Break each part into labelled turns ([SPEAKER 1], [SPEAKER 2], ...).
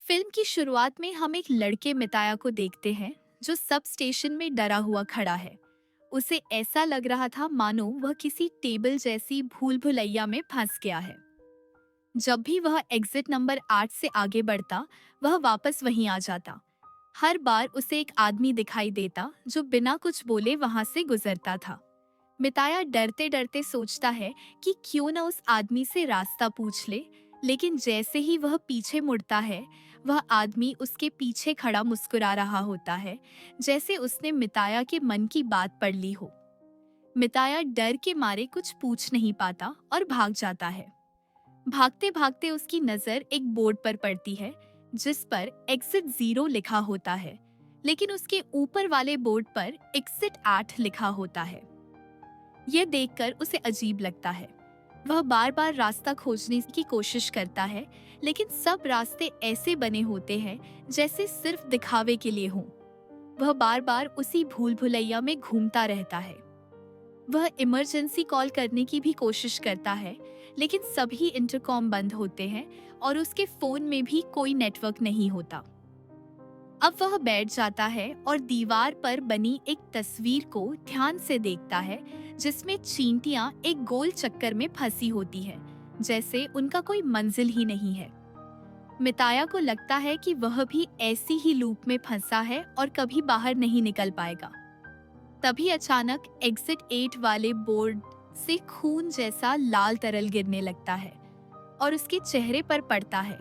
[SPEAKER 1] Film की शुरुआत में हम एक लड़के मिताया को देखते हैं जो सब स्टेशन में डरा हुआ खड़ा है। उसे ऐसा लग रहा था मानो वह किसी टेबल जैसी भूल भुलैया में फंस गया है। जब भी वह एग्जिट नंबर 8 से आगे बढ़ता, वह वापस वहीं आ जाता। हर बार उसे एक आदमी दिखाई देता जो बिना कुछ बोले वहां से गुजरता था। मिताया डरते डरते सोचता है कि क्यों न उस आदमी से रास्ता पूछ ले, लेकिन जैसे ही वह पीछे मुड़ता है, वह आदमी उसके पीछे खड़ा मुस्कुरा रहा होता है, जैसे उसने मिताया के मन की बात पढ़ ली हो। मिताया डर के मारे कुछ पूछ नहीं पाता और भाग जाता है। भागते भागते उसकी नजर एक बोर्ड पर पड़ती है जिस पर एग्जिट 0 लिखा होता है, लेकिन उसके ऊपर वाले बोर्ड पर एग्जिट 8 लिखा होता है। यह देखकर उसे अजीब लगता है। वह बार बार रास्ता खोजने की कोशिश करता है, लेकिन सब रास्ते ऐसे बने होते हैं जैसे सिर्फ दिखावे के लिए हों। वह बार बार उसी भूल भुलैया में घूमता रहता है। वह इमरजेंसी कॉल करने की भी कोशिश करता है, लेकिन सभी इंटरकॉम बंद होते हैं और उसके फोन में भी कोई नेटवर्क नहीं होता। अब वह बैठ जाता है और दीवार पर बनी एक तस्वीर को ध्यान से देखता है, जिसमें चींटियां एक गोल चक्कर में फंसी होती है, जैसे उनका कोई मंजिल ही नहीं है। मिताया को लगता है कि वह भी ऐसी ही लूप में फंसा है और कभी बाहर नहीं निकल पाएगा। तभी अचानक एग्जिट 8 वाले बोर्ड से खून जैसा लाल तरल गिरने लगता है और उसके चेहरे पर पड़ता है।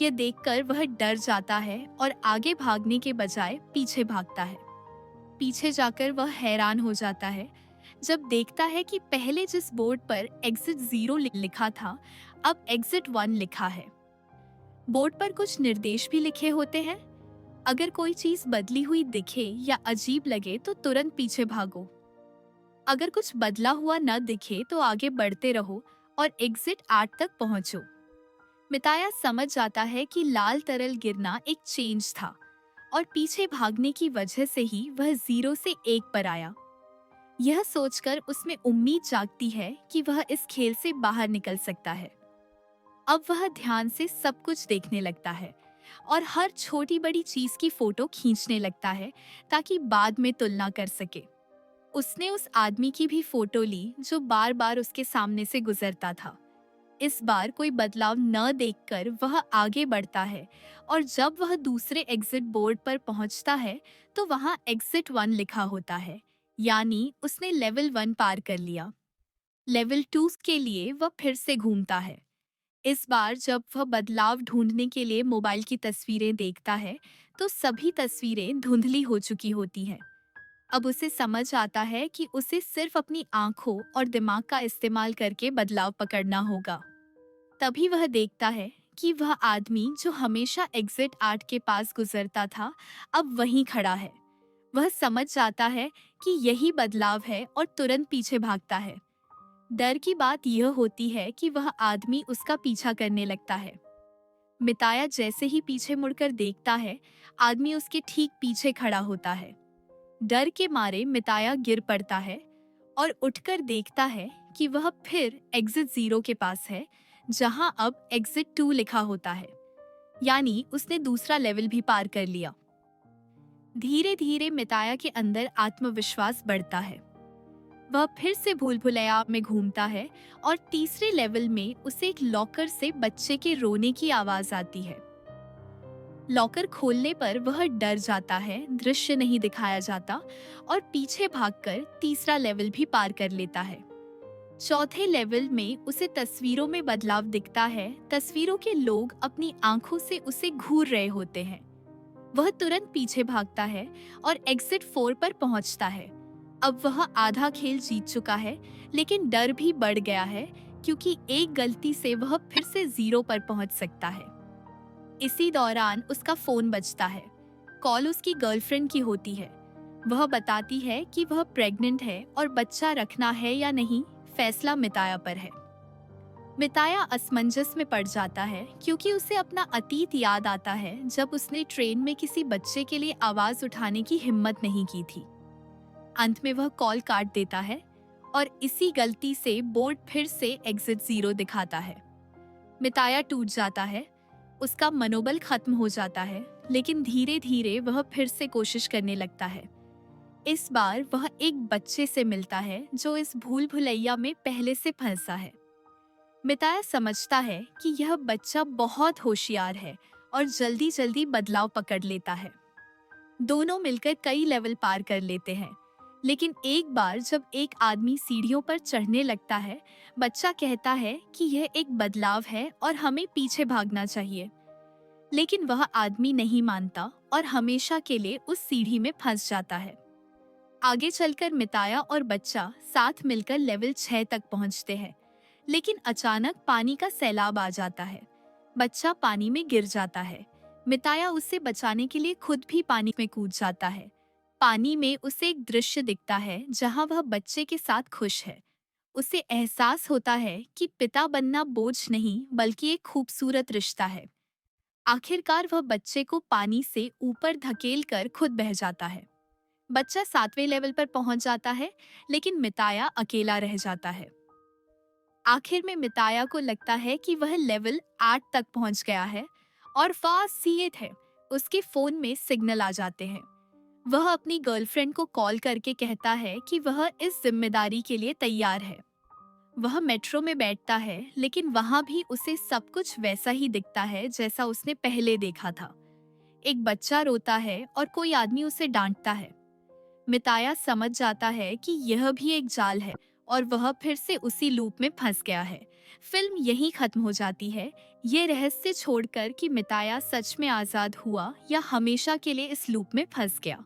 [SPEAKER 1] यह देखकर वह डर जाता है और आगे भागने के बजाय पीछे भागता है। पीछे जाकर वह हैरान हो जाता है जब देखता है कि पहले जिस बोर्ड पर एग्जिट 0 लिखा था, अब एग्जिट 1 लिखा है। बोर्ड पर कुछ निर्देश भी लिखे होते हैं। अगर कोई चीज बदली हुई दिखे या अजीब लगे तो तुरंत पीछे भागो। अगर कुछ बदला हुआ न दिखे तो आगे बढ़ते रहो और एग्जिट 8 तक पहुंचो। मिताया समझ जाता है कि लाल तरल गिरना एक चेंज था और पीछे भागने की वजह से ही वह 0 से 1 पर आया। यह सोचकर उसमें उम्मीद जागती है कि वह इस खेल से बाहर निकल सकता है। अब वह ध्यान से सब कुछ देखने लगता है और हर छोटी बड़ी चीज की फोटो खींचने लगता है ताकि बाद में तुलना कर सके। उसने उस आदमी की भी फोटो ली जो बार बार उसके सामने से गुजरता था। इस बार कोई बदलाव न देखकर वह आगे बढ़ता है और जब वह दूसरे एग्जिट बोर्ड पर पहुंचता है तो वहां एग्जिट 1 लिखा होता है, यानी उसने लेवल 1 पार कर लिया। लेवल 2 के लिए वह फिर से घूमता है। इस बार जब वह बदलाव ढूंढने के लिए मोबाइल की तस्वीरें देखता है तो सभी तस्वीरें धुंधली हो चुकी होती हैं। अब उसे समझ आता है कि उसे सिर्फ अपनी आंखों और दिमाग का इस्तेमाल करके बदलाव पकड़ना होगा। तभी वह देखता है कि वह आदमी जो हमेशा एग्जिट 8 के पास गुजरता था, अब वहीं खड़ा है। वह समझ जाता है कि यही बदलाव है और तुरंत पीछे भागता है। डर की बात यह होती है कि वह आदमी उसका पीछा करने लगता है। मिताया जैसे ही पीछे मुड़कर देखता है, आदमी उसके ठीक पीछे खड़ा होता है। डर के मारे मिताया गिर पड़ता है और उठकर देखता है कि वह फिर एग्जिट 0 के पास है, जहां अब एग्जिट 2 लिखा होता है, यानी उसने दूसरा लेवल भी पार कर लिया। धीरे धीरे मिताया के अंदर आत्मविश्वास बढ़ता है। वह फिर से भूल भुलैया में घूमता है और तीसरे लेवल में उसे एक लॉकर से बच्चे के रोने की आवाज आती है। लॉकर खोलने पर वह डर जाता है, दृश्य नहीं दिखाया जाता और पीछे भागकर तीसरा लेवल भी पार कर लेता है। चौथे लेवल में उसे तस्वीरों में बदलाव दिखता है। तस्वीरों के लोग अपनी आंखों से उसे घूर रहे होते हैं। वह तुरंत पीछे भागता है और एग्जिट 4 पर पहुंचता है। अब वह आधा खेल जीत चुका है, लेकिन डर भी बढ़ गया है क्योंकि एक गलती से वह फिर से 0 पर पहुंच सकता है। इसी दौरान उसका फोन बजता है। कॉल उसकी गर्लफ्रेंड की होती है। वह बताती है कि वह प्रेग्नेंट है और बच्चा रखना है या नहीं, फैसला मिताया पर है। मिताया असमंजस में पड़ जाता है क्योंकि उसे अपना अतीत याद आता है जब उसने ट्रेन में किसी बच्चे के लिए आवाज उठाने की हिम्मत नहीं की थी। अंत में वह कॉल काट देता है और इसी गलती से बोर्ड फिर से एग्जिट 0 दिखाता है। मिताया टूट जाता है। उसका मनोबल खत्म हो जाता है, लेकिन धीरे धीरे वह फिर से कोशिश करने लगता है। इस बार वह एक बच्चे से मिलता है जो इस भूल भुलैया में पहले से फंसा है। मिताया समझता है कि यह बच्चा बहुत होशियार है और जल्दी जल्दी बदलाव पकड़ लेता है। दोनों मिलकर कई लेवल पार कर लेते हैं, लेकिन एक बार जब एक आदमी सीढ़ियों पर चढ़ने लगता है, बच्चा कहता है कि यह एक बदलाव है और हमें पीछे भागना चाहिए। लेकिन वह आदमी नहीं मानता और हमेशा के लिए उस सीढ़ी में फंस जाता है। आगे चलकर मिताया और बच्चा साथ मिलकर लेवल 6 तक पहुंचते हैं, लेकिन अचानक पानी का सैलाब आ जाता है। बच्चा पानी में गिर जाता है। मिताया उसे बचाने के लिए खुद भी पानी में कूद जाता है। पानी में उसे एक दृश्य दिखता है जहां वह बच्चे के साथ खुश है। उसे एहसास होता है कि पिता बनना बोझ नहीं बल्कि एक खूबसूरत रिश्ता है। आखिरकार वह बच्चे को पानी से ऊपर धकेल कर खुद बह जाता है। बच्चा 7वें लेवल पर पहुंच जाता है, लेकिन मिताया अकेला रह जाता है। आखिर में मिताया को लगता है कि वह लेवल 8 तक पहुंच गया है और फास्ट सीएट है। उसके फोन में सिग्नल आ जाते हैं। वह अपनी गर्लफ्रेंड को कॉल करके कहता है कि वह इस जिम्मेदारी के लिए तैयार है। वह मेट्रो में बैठता है, लेकिन वहां भी उसे सब कुछ वैसा ही दिखता है जैसा उसने पहले देखा था। एक बच्चा रोता है और कोई आदमी उसे डांटता है। मिताया समझ जाता है कि यह भी एक जाल है और वह फिर से उसी लूप में फंस गया है। फिल्म यहीं खत्म हो जाती है, ये रहस्य छोड़कर कि मिताया सच में आजाद हुआ या हमेशा के लिए इस लूप में फंस गया।